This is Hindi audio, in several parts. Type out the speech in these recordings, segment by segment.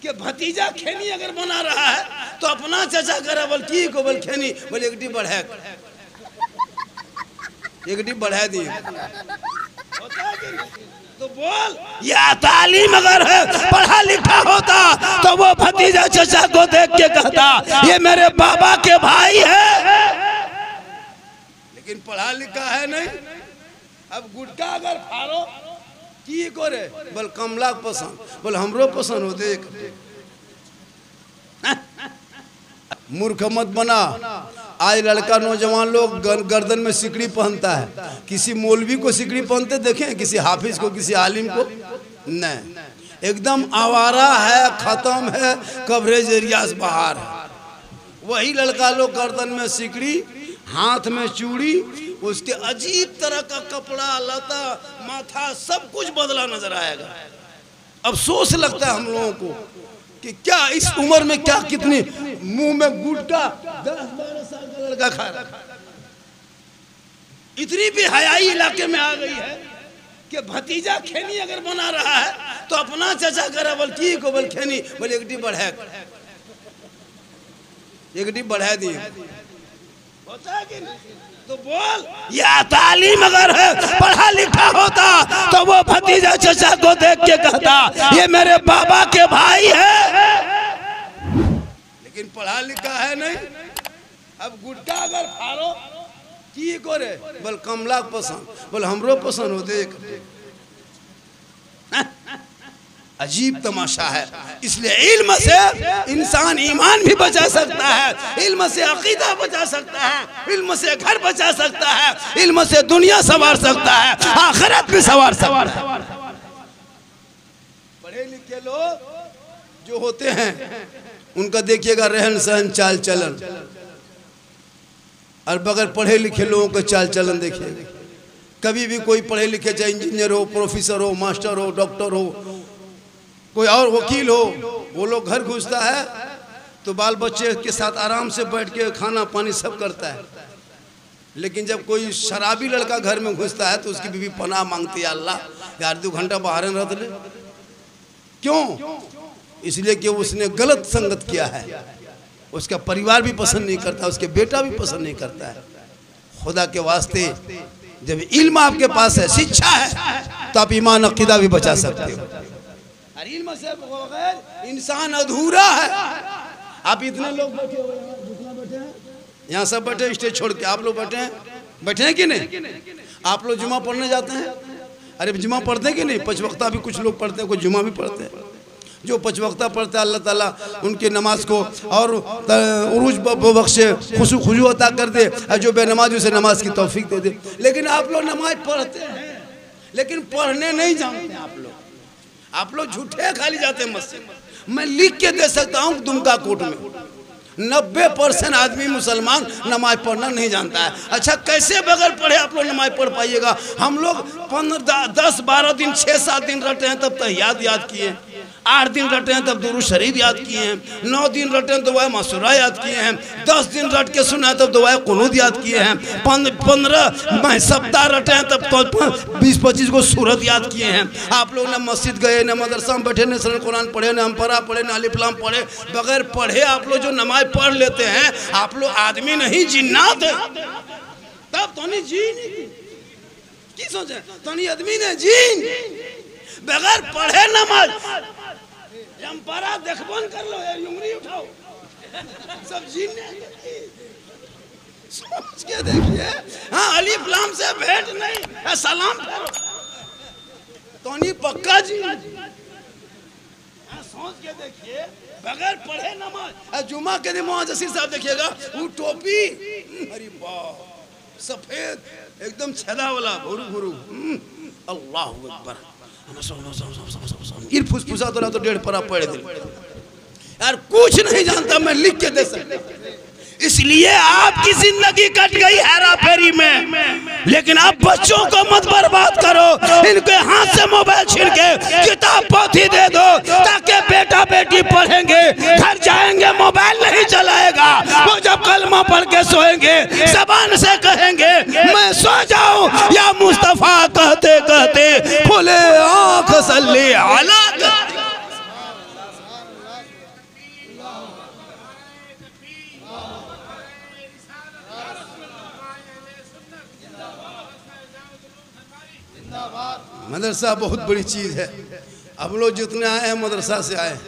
कि भतीजा खेनी अगर बना रहा है तो अपना चचा करे बोल की को बोल खेनी बोल एक डी बढ़ा दिए तो बोल या तालीम अगर है पढ़ा लिखा होता तो वो भतीजा चचा को देख के कहता ये मेरे बाबा के भाई है, लेकिन पढ़ा लिखा है नहीं। अब गुटका अगर फाड़ो की करे बोल कमला पसंद बोल हमरो पसंद हो देख। मूर्ख मत बना। आज लड़का नौजवान लोग गर्दन में सिकड़ी पहनता है, किसी मौलवी को सिकड़ी पहनते देखें, किसी हाफिज को, किसी आलिम को नहीं, एकदम आवारा है, खत्म है, कवरेज एरिया से बाहर है। वही लड़का लोग गर्दन में सिकड़ी, हाथ में चूड़ी, उसके अजीब तरह का कपड़ा, लता, माथा सब कुछ बदला नजर आएगा। अफसोस लगता है हम लोगों को कि क्या इस उम्र में क्या कितनी मुंह में गुटखा 10-12 साल का लड़का खा रहा है। इतनी भी हयाई इलाके में आ गई है कि भतीजा खेनी अगर बना रहा है तो अपना चचा करे बोल की को बोल खेनी बोल एक डी बढ़ा दिए होता है कि नहीं? तो बोल या तालीम अगर है पढ़ा लिखा होता तो वो भतीजा चचा को देख के कहता ये मेरे बाबा के भाई है, लेकिन पढ़ा लिखा है नहीं। अब गुटका अगर फाड़ो की करे बोल कमला पसंद बोल हमरो पसंद हो देख। अजीब तमाशा है। इसलिए इल्म से इंसान ईमान भी बचा सकता है, इल्म से अकीदा बचा सकता है, इल्म से घर बचा सकता है, इल्म से दुनिया संवार सकता है, आखिरत भी संवार सकता है। पढ़े लिखे लोग जो होते हैं उनका देखिएगा रहन सहन, चाल चलन, और बगैर पढ़े लिखे लोगों का चाल चलन देखिएगा। कभी भी कोई पढ़े लिखे, चाहे इंजीनियर हो, प्रोफेसर हो, मास्टर हो, डॉक्टर हो, कोई और वकील हो, वो लोग घर घुसता है तो बाल बच्चे के साथ आराम से बैठ के खाना पानी सब करता है। लेकिन जब कोई शराबी लड़का घर में घुसता है तो उसकी बीवी पनाह मांगती है, अल्लाह यार 2 घंटा बाहर रह ले। क्यों? इसलिए कि उसने गलत संगत किया है। उसका परिवार भी पसंद नहीं करता, उसके बेटा भी पसंद नहीं करता है। खुदा के वास्ते जब इल्म आपके पास है, शिक्षा है, तो आप ईमान अकीदा भी बचा सकते हो। इल्म से बगैर इंसान अधूरा है। आप इतने लोग बैठे हुए हैं, जितना बैठे हैं यहाँ सब बैठे, स्टेज छोड़ के आप लोग बैठे हैं कि नहीं? आप लोग जुमा पढ़ने जाते हैं? अरे जुमा पढ़ते हैं कि नहीं? 5 वक्ता भी कुछ लोग पढ़ते हैं, कुछ जुमा भी पढ़ते हैं। जो 5 वक्ता पढ़ते हैं अल्लाह ताला उनकी नमाज को और उरूज बख्शे, खुशू अता कर दे, और जो बेनमाज उसे नमाज की तौफीक दे दे। लेकिन आप लोग नमाज पढ़ते हैं लेकिन पढ़ने नहीं जानते। आप लोग झूठे खाली जाते हैं मस्जिद। मैं लिख के दे सकता हूँ दुमका कोर्ट में 90% आदमी मुसलमान नमाज पढ़ना नहीं जानता है। अच्छा, कैसे बगैर पढ़े आप लोग नमाज पढ़ पाइएगा? हम लोग 10-12 दिन 6-7 दिन रटे हैं तब तहियात याद किए, 8 दिन रटे हैं तब दुरूद शरीफ याद किए हैं, 9 दिन रटे हैं तो दुआ मसूरा याद किए हैं, 10 दिन रट के सुना तब दुआ कुनूत याद किए हैं, 15 सप्ताह रटे हैं तब तो 20-25 को सूरत याद किए हैं। आप लोग न मस्जिद गए, न मदरसा में बैठे, न सरल कुरान पढ़े, न अम्परा पढ़े, न अलिफ लाम पढ़े। बगैर पढ़े आप लोग जो नमाज पढ़ लेते हैं, आप लोग आदमी नहीं जिन्नात है। तब तो नहीं जी की सोचे तो नहीं आदमी ने जीन बगैर पढ़े नमाज अम्परा देखबन कर लो यार, उंगली उठाओ सब जीन समझ के देखिए। हाँ, अलिफ लाम से भेंट नहीं, सलाम करो तो नहीं पक्का जी। सोच के देखिए, बगैर पढ़े नमाज। जुमा के दिन मोहम्मद जसीर साहब देखिएगा, वो टोपी अरे वाह सफेद एकदम छेदा वाला भुरू अल्लाह अकबर, इर फुसफुसा तो 1.5 परा पढ़ दे यार, कुछ नहीं जानता। मैं लिख के दे सकता। इसलिए आपकी जिंदगी कट गई हेरा फेरी में, लेकिन आप बच्चों को मत बर्बाद करो। इनके हाथ से मोबाइल छीन के किताब पोथी दे दो, ताकि बेटा बेटी पढ़ेंगे, घर जाएंगे मोबाइल नहीं चलाएगा। वो जब कलमा पढ़ के सोएंगे ज़बान से कहेंगे मैं सो जाऊं या मुस्तफा कहते कहते खुले आंख सल्ले अला। मदरसा बहुत बड़ी चीज़ है। अब लोग जितने आए हैं मदरसा से आए हैं।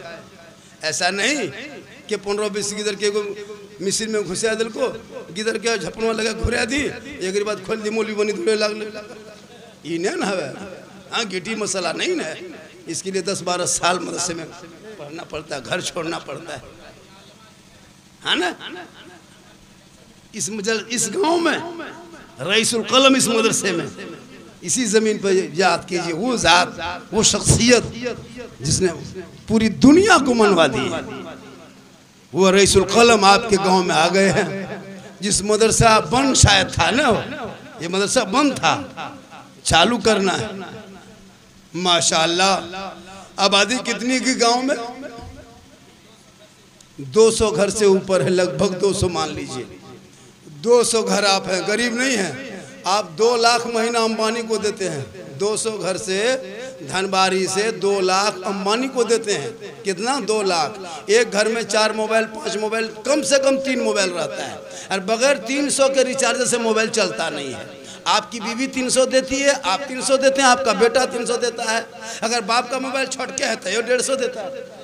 ऐसा नहीं कि 15-20 गिदर के मिसिन में घुसा दिल को गिदर के झपनवा लगा घुरा दी एक बात खोल दी मोली बनी धुरे लग ये नहीं ना है। हाँ गिटी मसाला नहीं ना, इसके लिए 10-12 साल मदरसे में पढ़ना पड़ता है, घर छोड़ना पड़ता है ना। इस गांव में रईसुल कलम इस मदरसे में इसी जमीन पर याद कीजिए वो जात वो शख्सियत जिसने पूरी दुनिया को मनवा दी। वो रईसुल कलम आपके गांव में आ गए हैं। जिस मदरसा बंद शायद था ना, ये मदरसा बंद था, चालू करना है। माशाअल्लाह आबादी कितनी की गांव में? 200 घर से ऊपर है, लगभग 200 मान लीजिए। 200 घर आप हैं, गरीब नहीं हैं आप। 2 लाख महीना अंबानी को देते हैं। 200 घर से धनबारी से 2 लाख अंबानी को देते हैं। कितना? 2 लाख। एक घर में 4 मोबाइल 5 मोबाइल कम से कम 3 मोबाइल रहता है और बगैर 300 के रिचार्ज से मोबाइल चलता नहीं है। आपकी बीवी 300 देती है, आप 300 देते हैं, आपका बेटा 300 देता है। अगर बाप का मोबाइल छटके है तो ये 150 देता है।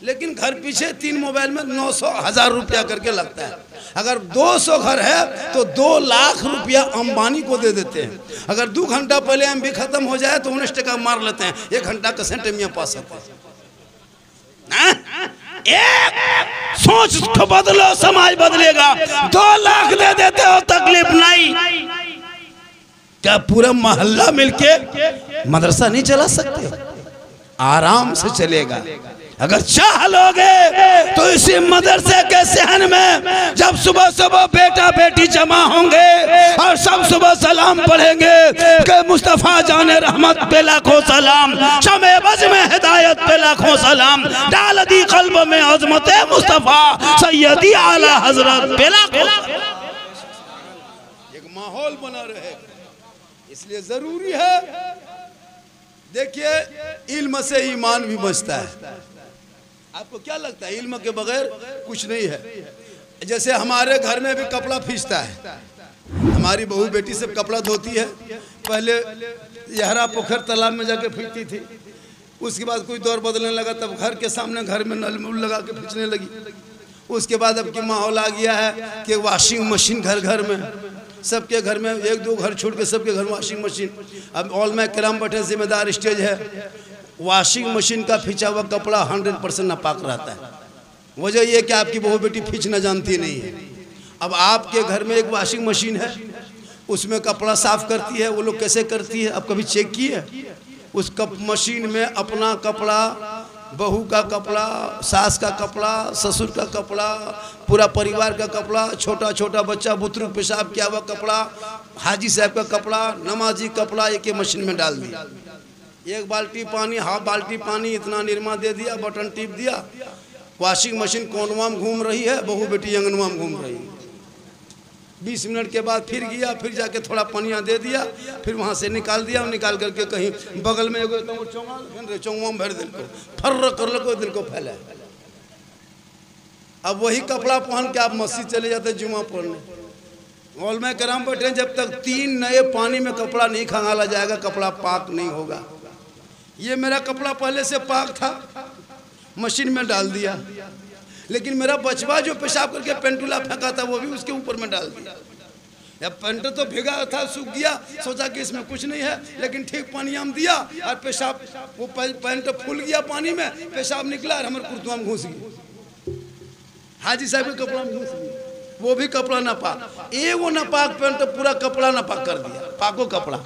लेकिन घर पीछे 3 मोबाइल में 900-1000 रुपया करके लगता है। अगर 200 घर है तो 2 लाख रुपया अंबानी को दे देते हैं। अगर 2 घंटा पहले एमबी खत्म हो जाए तो 19 टका मार लेते हैं। 1 घंटा का सेंट पास होता है। एक सोच तो बदलो, समाज बदलेगा। 2 लाख दे देते हो, तकलीफ नहीं। क्या पूरा मोहल्ला मिलके मदरसा नहीं चला सकते? आराम से चलेगा अगर चाह लोगे तो। इसी मदरसे के सहन में जब सुबह सुबह बेटा बेटी जमा होंगे और सब सुबह सलाम पढ़ेंगे कि मुस्तफ़ा जाने रहमत पे लाखों सलाम, शमे बज में हिदायत पे लाखों सलाम, डाल दी कल्ब में अज़मत मुस्तफ़ा सैयदी आला हजरत पे लाखों सलाम। एक माहौल बना रहे, इसलिए जरूरी है। देखिए इल्म से ईमान भी बचता है। आपको क्या लगता है इल्म के बगैर कुछ नहीं है? जैसे हमारे घर में भी कपड़ा फींचता है, हमारी बहू बेटी सब कपड़ा धोती है। पहले यहरा पोखर तालाब में जाके फींचती थी, उसके बाद कोई दौर बदलने लगा तब घर के सामने घर में नल मुल लगा के फींचने लगी। उसके बाद अब की माहौल आ गया है कि वॉशिंग मशीन घर घर में, सबके घर में, 1-2 घर छोड़ के सबके घर वॉशिंग मशीन। अब औलमा किराम बैठे जिम्मेदार स्टेज है। वॉशिंग मशीन का खींचा हुआ कपड़ा 100% नापाक रहता है। वजह यह कि आपकी बहू बेटी खींचना जानती नहीं है। अब आपके घर में एक वॉशिंग मशीन है, उसमें कपड़ा साफ करती है। वो लोग कैसे करती है आप कभी चेक किए? उस मशीन में अपना कपड़ा, बहू का कपड़ा, सास का कपड़ा, ससुर का कपड़ा, पूरा परिवार का कपड़ा, छोटा छोटा बच्चा बुतरू पेशाब किया हुआ कपड़ा, हाजी साहब का कपड़ा, नमाजी कपड़ा एक मशीन में डाल दिया। 1 बाल्टी पानी, हाफ बाल्टी पानी, इतना निरमा दे दिया, बटन टिप दिया। वॉशिंग मशीन कोनवा में घूम रही है, बहू बेटी अंगनवा में घूम रही है। 20 मिनट के बाद फिर गया, फिर जाके थोड़ा पानिया दे दिया, फिर वहाँ से निकाल दिया। निकाल करके कहीं बगल में एगो चौंगा में भर दिल को फर्र कर लो, दिल को फैला। अब वही कपड़ा पहन के आप मस्जिद चले जाते जुमा पढ़ने। औलमा किराम बैठे, जब तक 3 नए पानी में कपड़ा नहीं खंगाला जाएगा कपड़ा पाक नहीं होगा। ये मेरा कपड़ा पहले से पाक था, मशीन में डाल दिया, लेकिन मेरा बचवा जो पेशाब करके पेंटूला फेंका था वो भी उसके ऊपर में डाल दिया। या पेंट तो भीगा था, सूख गया, सोचा कि इसमें कुछ नहीं है, लेकिन ठीक पानी हम दिया और पेशाब, वो पेंट फूल गया पानी में, पेशाब निकला और हमारे कुर्तुआ में घुस गई। हाजी साहब के कपड़ा में घुस गई, वो भी कपड़ा नापाक। वो नापाक पेंट तो पूरा कपड़ा नापाक कर दिया, पाको कपड़ा।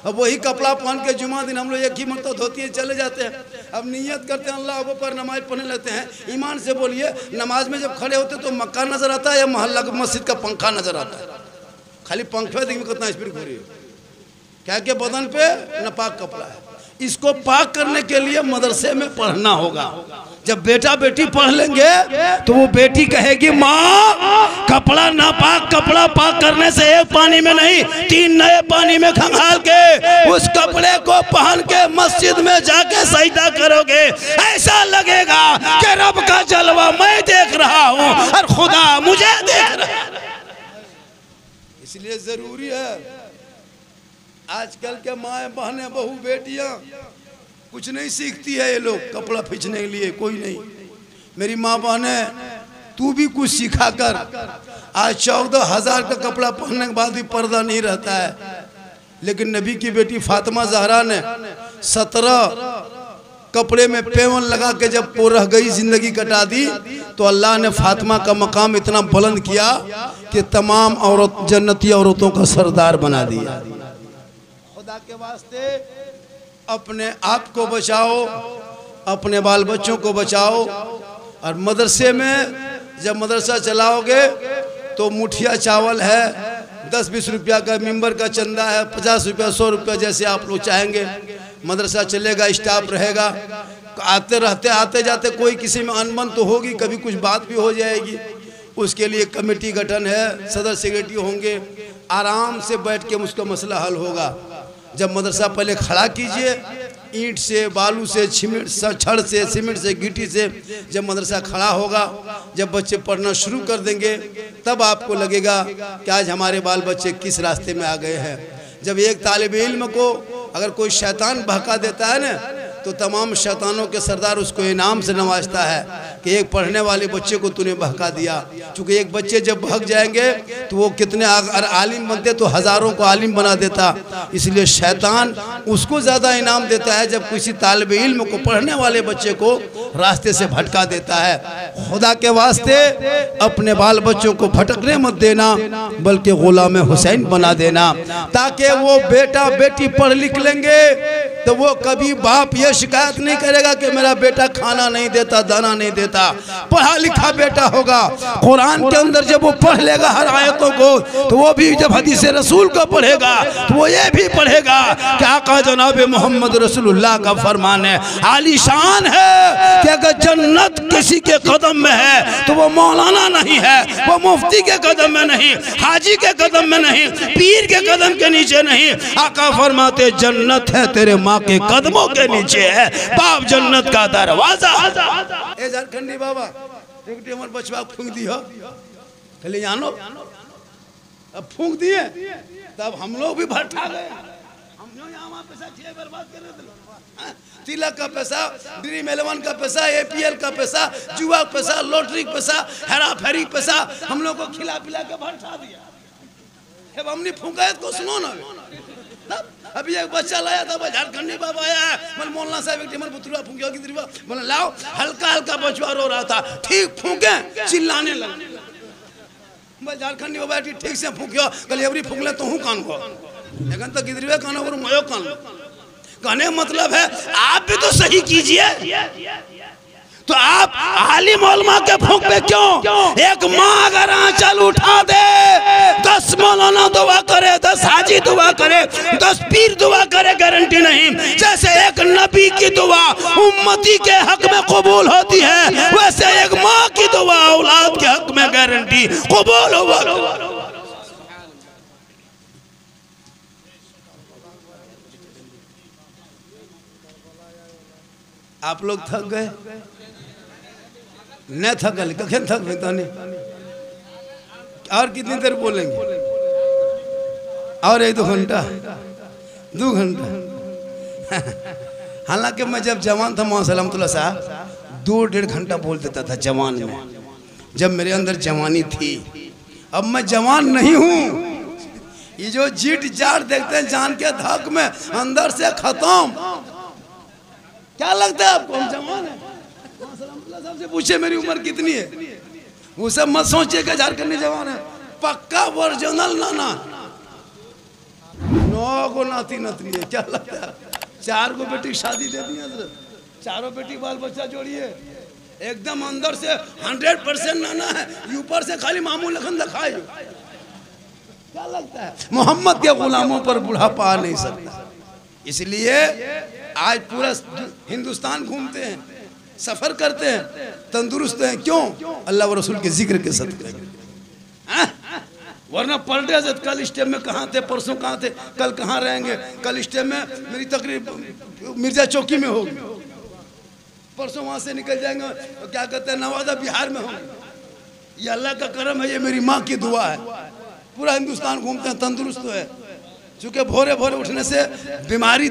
अब वही कपड़ा पहन के जुमा दिन हम लोग एक ही मरतबा धोती है चले जाते हैं। अब नियत करते हैं अल्लाह पर, नमाज पढ़ने लेते हैं। ईमान से बोलिए, नमाज में जब खड़े होते तो मक्का नजर आता है या मोहल्ला की मस्जिद का पंखा नजर आता है? खाली पंखे देखिए कितना स्पीड घूरी है, क्या के बदन पे नापाक कपड़ा है। इसको पाक करने के लिए मदरसे में पढ़ना होगा। जब बेटा बेटी पढ़ लेंगे तो वो बेटी कहेगी माँ कपड़ा नापाक, कपड़ा पाक करने से 1 पानी में नहीं 3 नए पानी में खंगाल के उस कपड़े को पहन के मस्जिद में जाके सजदा करोगे। ऐसा लगेगा कि रब का जलवा मैं देख रहा हूँ और खुदा मुझे देख रहा है। इसलिए जरूरी है आजकल के माए बहनें बहू बेटियां कुछ नहीं सीखती है, ये लोग कपड़ा खींचने के लिए कोई नहीं। मेरी माँ बहने तू भी कुछ सिखा कर। आज 14,000 का कपड़ा पहनने के बाद भी पर्दा नहीं रहता है, लेकिन नबी की बेटी फातिमा ज़हरा ने 17 कपड़े में पेवन लगा के जब वो रह गई, जिंदगी कटा दी, तो अल्लाह ने फातिमा का मकाम इतना बुलंद किया कि तमाम औरत जन्नती औरतों का सरदार बना दिया। खुदा के वास्ते अपने आप को बचाओ, अपने बाल बच्चों को बचाओ। और मदरसे में जब मदरसा चलाओगे तो मुठिया चावल है, 10-20 रुपया का मेंबर का चंदा है, 50 रुपया 100 रुपया जैसे आप लोग चाहेंगे। मदरसा चलेगा, स्टाफ रहेगा, आते रहते आते जाते कोई किसी में अनबन तो होगी, कभी कुछ बात भी हो जाएगी। उसके लिए कमेटी गठन है, सदर सेक्रेटरी होंगे, आराम से बैठ के उसका मसला हल होगा। जब मदरसा पहले खड़ा कीजिए, ईंट से, बालू से, छड़ से, सीमेंट से, गिट्टी से जब मदरसा खड़ा होगा, जब बच्चे पढ़ना शुरू कर देंगे, तब आपको लगेगा कि आज हमारे बाल बच्चे किस रास्ते में आ गए हैं। जब एक तालिब इल्म को अगर कोई शैतान बहका देता है ना, तो तमाम शैतानों के सरदार उसको इनाम से नवाजता है कि एक पढ़ने वाले बच्चे को तूने बहका दिया। क्योंकि एक बच्चे जब बहक जाएंगे तो वो कितने अगर आलिम बनते तो हज़ारों को आलिम बना देता। इसलिए शैतान उसको ज़्यादा इनाम देता है जब किसी तालिब इल्म को, पढ़ने वाले बच्चे को रास्ते से भटका देता है। खुदा के वास्ते अपने बाल बच्चों को भटकने मत देना, बल्कि गुलाम हुसैन बना देना, ताकि वो बेटा बेटी पढ़ लिख लेंगे तो वो कभी बाप ये शिकायत नहीं करेगा कि मेरा बेटा खाना नहीं देता, दाना नहीं देता। पढ़ा लिखा बेटा होगा, कुरान के अंदर जब वो पढ़ लेगा हर आयतों को, तो वो भी जब हदीस रसूल को पढ़ेगा तो वो ये भी पढ़ेगा कि आका जनाब मोहम्मद रसूलुल्लाह का फरमान है, आलीशान है कि अगर जन्नत किसी के कदम में है तो वो मौलाना नहीं है, वो मुफ्ती के कदम में नहीं, हाजी के कदम में नहीं, पीर के कदम के नीचे नहीं। आका फरमाते जन्नत है तेरे माँ के कदमों के नीचे है, बाप जन्नत का दरवाजा। ए झारखंडी बाबा एक टेमर बचवा फूंक दी हो, खाली जानो अब फूंक दिए, तब हम लोग भी भट्ठा गए। हम लोग यहाँ पैसा किए बर्बाद कर रहे, तिलक का पैसा, ड्रीम 11 का पैसा, APL का पैसा, जुआ का पैसा, लॉटरी का पैसा, हेरा फेरी पैसा हम लोग को खिला पिला के भट्ठा दिया। अब हमने फूंका तो सुनो ना, अभी एक बच्चा लाया था, झारखंडी बाबा आया है, मैंने मौलाना साहब एक टिमर बुतरुआ फूंकिया की दरिया, मैंने लाओ, हल्का हल्का बचवा रो रहा था, ठीक फूंके चिल्लाने लगे। मैं झारखंडी बाबा ठीक से फूंकियो, कल एवरी फूंक ले तो हूँ कान को, लेकिन तो गिदरिया कान और मयो कान लो। कहने मतलब है आप भी तो सही कीजिए। तो आप आलिम उलमा के फूंक पे क्यों? एक माँ अगर आंचल उठा दे, 10 मौलाना दुआ करे, 10 हाजी दुआ करे, 10 पीर दुआ करे, गारंटी नहीं। जैसे एक नबी की दुआ उम्मती के हक में कबूल होती है, वैसे एक माँ की दुआ औलाद के हक में गारंटी कबूल होगा। आप लोग थक गए? न थकल कखन थक गए? और कितनी देर बोलेंगे? और 1-2 घंटा, 2 घंटा। हालांकि मैं जब जवान था मौसलमतुल्लाह साहब 2-1.5 घंटा बोल देता था जवान में, जब मेरे अंदर जवानी थी। अब मैं जवान नहीं हूँ। ये जो जीट जाट देखते हैं जान के धक में, अंदर से खत्म। क्या लगता है आपको हम जवान हैं? सबसे पूछे मेरी उम्र कितनी है, वो सब मत सोचिए कि झारखंडी जवान है। पक्का ओरिजिनल नाना 9 गो नाती नतनी है। क्या लगता है 4 गो बेटी शादी दे दी है, चारों बेटी बाल बच्चा जोड़िए, एकदम अंदर से 100% नाना है, ऊपर से खाली मामू लखन दिखाए। क्या लगता है मोहम्मद के गुलामों पर बुढ़ापा आ नहीं सकता। इसलिए आज पूरा हिंदुस्तान घूमते हैं, सफर करते हैं, तंदुरुस्त हैं। क्यों? अल्लाह व रसूल के जिक्र के सदक़े। वरना पलटे से कल स्टेप में कहाँ थे, परसों कहाँ थे, कल कहाँ रहेंगे। कल स्टेप में मेरी तकरीब मिर्जा चौकी में होगी, परसों वहाँ से निकल जाएंगे, क्या कहते हैं, नवादा बिहार में होंगे। ये अल्लाह का करम है, ये मेरी माँ की दुआ है। पूरा हिंदुस्तान घूमते हैं, तंदुरुस्त है। क्योंकि भोरे भोरे उठने से बीमारी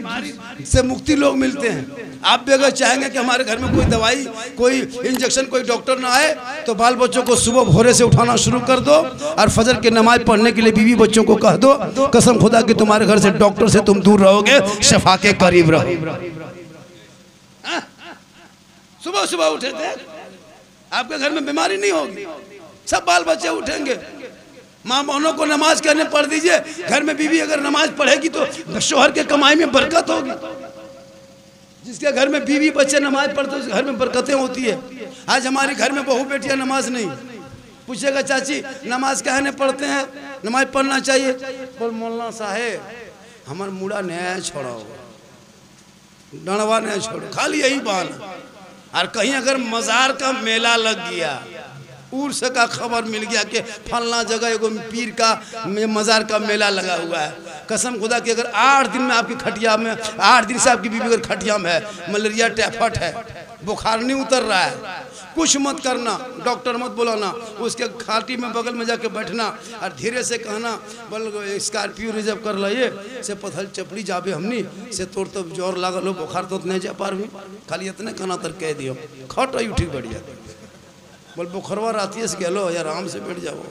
से मुक्ति लोग मिलते हैं। आप भी अगर चाहेंगे कि हमारे घर में कोई दवाई, कोई इंजेक्शन, कोई डॉक्टर ना आए, तो बाल बच्चों को सुबह भोरे से उठाना शुरू कर दो और फजर की नमाज पढ़ने के लिए बीवी बच्चों को कह दो। कसम खुदा कि तुम्हारे घर से डॉक्टर से तुम दूर रहोगे, शफा के करीब रहो। सुबह सुबह उठे थे, आपके घर में बीमारी नहीं होगी, सब बाल बच्चे उठेंगे। माँ बहनों को नमाज करने पढ़ दीजिए। घर में बीवी अगर नमाज पढ़ेगी तो शोहर के कमाई में बरकत होगी। जिसके घर में बीवी बच्चे नमाज पढ़ते उस घर में बरकतें होती है। आज हमारे घर में बहू बेटियां नमाज नहीं, पूछेगा चाची नमाज कहने पढ़ते हैं, नमाज पढ़ना चाहिए, बोल मौलाना साहेब हमार मुड़ा नया छोड़ो, डणवा नया छोड़ो, खाली यही बहाना। और कहीं अगर मजार का मेला लग गया, उर्स का खबर मिल गया कि फलना जगह एगो पीर का मजार का मेला लगा हुआ है, कसम खुदा कि अगर 8 दिन में आपकी खटिया में, 8 दिन से आपकी बीवी अगर खटिया में है, मलेरिया टाइफाइड है, बुखार नहीं उतर रहा है, कुछ मत करना, डॉक्टर मत बुलाना, उसके खाटी में बगल में जाके बैठना और धीरे से कहना बोल स्कॉर्पियो रिजर्व कर लाइए से पथल चपड़ी जाबे हमनी से तोड़ तो जोर लागल हो, बुखार तो नहीं जा पारवी, खाली इतने कहना तर कह दियो खट आई उठी बढ़िया, बोल बुखरवा राती से गलो यार आराम से बैठ जाओ।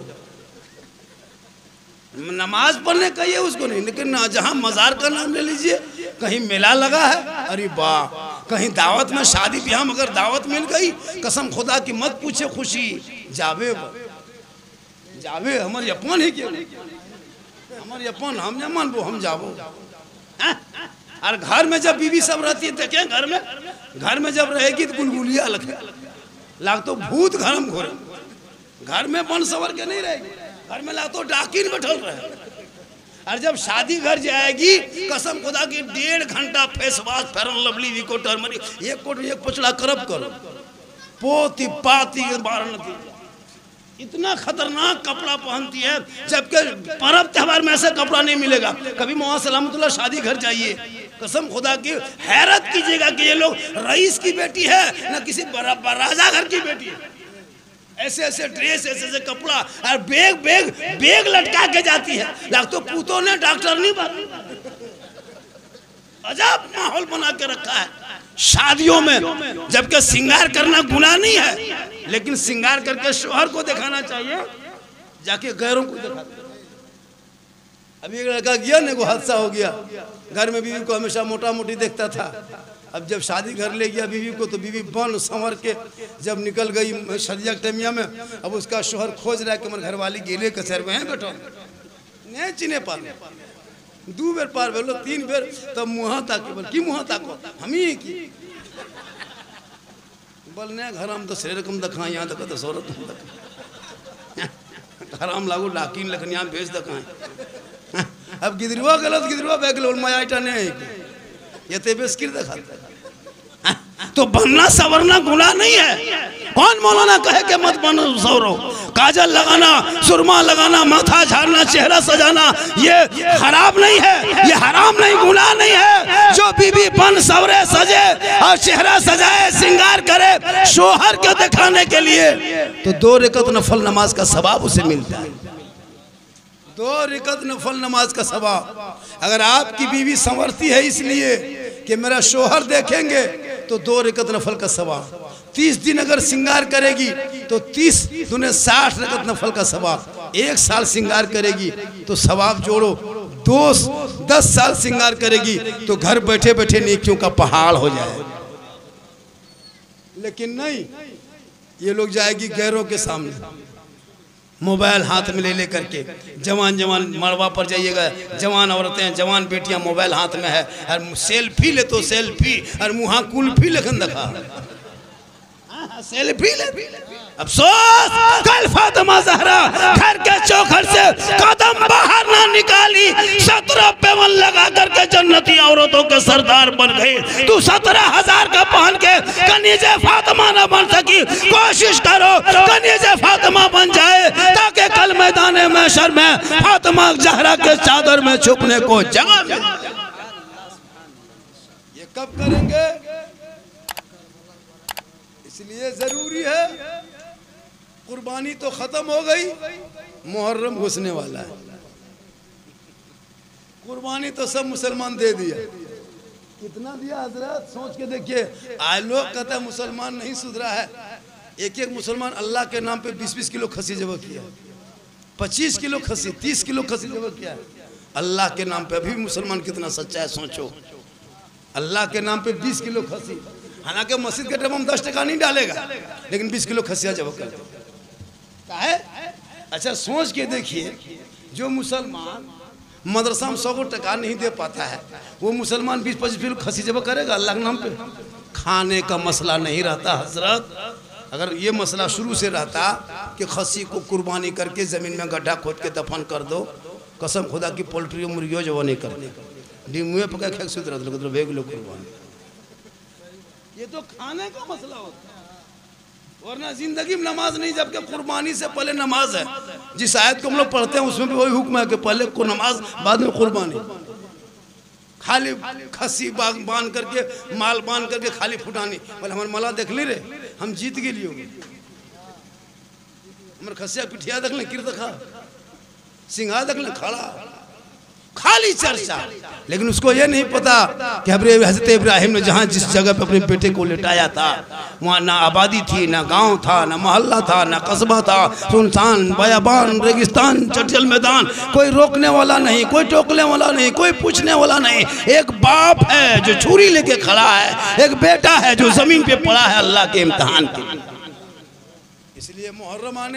नमाज पढ़ने कहिए उसको नहीं, लेकिन जहाँ मजार का नाम ले लीजिए, कहीं मेला लगा है, अरे वाह, कहीं दावत में शादी ब्याह में अगर दावत मिल गई, कसम खुदा की मत पूछे खुशी जावे जावे हमारे अपन ही क्यों, हमारे अपन हम जमान वो हम जावो। और घर में जब बीवी सब रहती है, देखें घर में जब रहेगी तो गुलगुलिया लाग तो भूत घर में घोरे, घर में बन सवर के नहीं रहेगी, घर में ला तो डाकिन बैठल रहे। और जब शादी घर जाएगी, कसम खुदा की 1.5 घंटा फेस वॉश, फेरन लवली, विको, टर्मरिक, एक कोट एक पचड़ा करब करो, पोती पाती बारनती, इतना खतरनाक कपड़ा पहनती है, जबकि पर्व त्योहार में ऐसा कपड़ा नहीं मिलेगा। कभी मोहम्मद सलामतुल्लाह शादी घर जाइए, कसम खुदा की हैरत कीजिएगा कि ये लोग रईस की बेटी है ना किसी राजा घर की बेटी है, ऐसे ऐसे ड्रेस, ऐसे ऐसे कपड़ा और बेग लटका के जाती है, लाग तो पूतों ने डॉक्टर नहीं बना, अजब माहौल बना के रखा है शादियों में। जबकि श्रृंगार करना गुनाह नहीं है, लेकिन श्रृंगार करके शोहर को दिखाना चाहिए, जाके गैरों को दिखाते। अभी एक लड़का गया ना, को हादसा हो गया, घर में बीवी को हमेशा मोटा मोटी देखता था, अब जब शादी घर ले गया बीवी को, तो बीवी बन संवर के जब निकल गई सरिया टमिया में, अब उसका शोहर खोज रहा है कि हमारे घरवाली गेले कसर में है बेटो, नहीं चिने पार, 2 बेर पार भेलो, 3 बेर, तब मुँह ताके, बोल की मुँह ताको हम ही की, बोल ने घर हम तो शरीर कम दिखा, यहाँ तक तो शौरत हराम लागू लाकिन लखन यहाँ भेज दिखाए। अब गिदरुआ गलत गिदरुआ बैग लो मायाटा नहीं, ये ते बेस्किर दिखाता, तो बनना सवरना गुनाह नहीं है। कौन मौलाना कहे कि मत बनो सवरो, काजल लगाना, सुरमा लगाना, माथा झाड़ना, चेहरा सजाना, ये हराम नहीं है, ये हराम नहीं, गुनाह नहीं है। जो बीबी बन सवरे सजे और चेहरा सजाए, श्रृंगार करे शोहर को दिखाने के लिए, तो 2 रकात नफल नमाज का सवाब उसे मिलता है, 2 रकात नफल नमाज का सवाब। अगर आपकी बीवी संवरती है इसलिए कि मेरा शोहर देखेंगे, तो 2 रकात नफल का सवाब। 30 दिन अगर श्रृंगार करेगी तो 30 दूने 60 रकात नफल का सवाब। 1 साल श्रृंगार करेगी तो सवाब जोड़ो, 10 साल श्रृंगार करेगी तो घर बैठे बैठे नेकियों का पहाड़ हो जाए। लेकिन नहीं, ये लोग जाएगी गैरों के सामने, मोबाइल हाथ में ले करके, जवान मड़वा पर जाइएगा, जवान औरतें, जवान बेटियां मोबाइल हाथ में है, और सेल्फी ले तो सेल्फी, और मुहा कुल्फी लेखन दिखा, सेल्फी ले। अफसोस कल फातिमा ज़हरा घर के चौखट से कदम बाहर ना निकाली, 17 पेवन लगा करके जन्नती औरतों के सरदार बन गई। तू 17,000 का पहन के कनीज़े फातिमा ना बन सकी, कोशिश करो कनीज़े फातिमा बन जाए, ताकि कल मैदान महशर में फातिमा ज़हरा के चादर में छुपने को जगह मिले। ये कब करेंगे? इसलिए जरूरी है, कुर्बानी तो खत्म हो गई, मुहर्रम घुसने वाला है। कुर्बानी तो सब मुसलमान दे दिया। कितना दिया हजरत, सोच के देखिए। आज लोग कहते हैं मुसलमान नहीं सुधरा है। एक एक मुसलमान अल्लाह के नाम पे 20-20 किलो खसी जबह किया, 25 किलो खसी, 30 किलो खसी जबह किया अल्लाह के नाम पे। अभी मुसलमान कितना सच्चा है सोचो। अल्लाह के नाम पे 20 किलो खसी, हालांकि मस्जिद के डब्बे में 10 टका नहीं डालेगा, लेकिन 20 किलो खसिया जबह कर है। अच्छा सोच के देखिए, जो मुसलमान मदरसा में 100 टका नहीं दे पाता है, वो मुसलमान 20-25 किलो खसी जबह करेगा अल्लाह के नाम पे। खाने का मसला नहीं रहता हजरत। अगर ये मसला शुरू से रहता कि खसी को कुर्बानी करके ज़मीन में गड्ढा खोद के दफन कर दो, कसम खुदा की पोल्ट्री मुर्गियों जो नहीं करने मुँह पका खेक सुधर भेग लो कुर्बानी। ये तो खाने का मसला होता है, वरना जिंदगी में नमाज नहीं, जबकि कुर्बानी से पहले नमाज है। जिस आयत को हम लोग पढ़ते हैं उसमें भी वही हुक्म है कि पहले को नमाज बाद में कुर्बानी। खाली खसी बांध करके, माल बांध करके खाली फुटानी, बोले हमारे मला देख ली रे, हम जीत गए लियो, हमारे खसिया पिठिया देख लें, किर देखा सिंघा देख लें, खड़ा खाली चर्चा। लेकिन उसको ये नहीं पता कि हजरत इब्राहिम ने जहाँ जिस जगह पे अपने बेटे को लिटाया था, वहाँ ना आबादी थी, ना गांव था, ना मोहल्ला था, ना कस्बा था, सुनसान बयाबान रेगिस्तान चटजल मैदान। कोई रोकने वाला नहीं, कोई टोकने वाला नहीं, कोई पूछने वाला नहीं। एक बाप है जो छुरी लेके खड़ा है, एक बेटा है जो जमीन पे पड़ा है अल्लाह के इम्तिहान के। इसलिए मुहर्रम आने